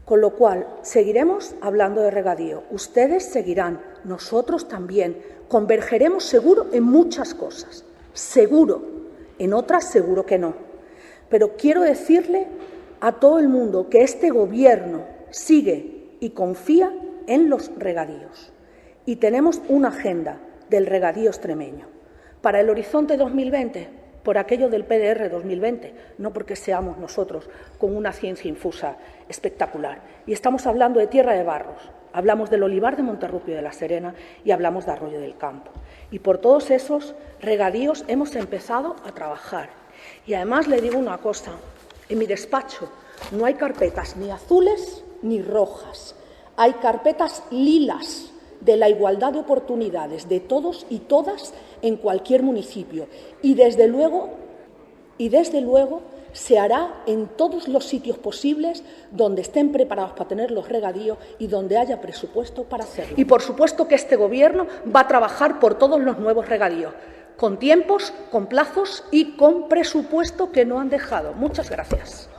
Con lo cual, seguiremos hablando de regadío. Ustedes seguirán, nosotros también. Convergeremos seguro en muchas cosas, seguro. En otras seguro que no. Pero quiero decirle a todo el mundo que este Gobierno sigue y confía en los regadíos. Y tenemos una agenda del regadío extremeño. Para el horizonte 2020, por aquello del PDR 2020, no porque seamos nosotros con una ciencia infusa espectacular. Y estamos hablando de Tierra de Barros, hablamos del olivar de Monterrupio de la Serena y hablamos de Arroyo del Campo. Y por todos esos regadíos hemos empezado a trabajar. Y además le digo una cosa, en mi despacho no hay carpetas ni azules ni rojas, hay carpetas lilas de la igualdad de oportunidades de todos y todas en cualquier municipio. Y desde luego se hará en todos los sitios posibles donde estén preparados para tener los regadíos y donde haya presupuesto para hacerlo. Y por supuesto que este Gobierno va a trabajar por todos los nuevos regadíos, con tiempos, con plazos y con presupuesto que no han dejado. Muchas gracias.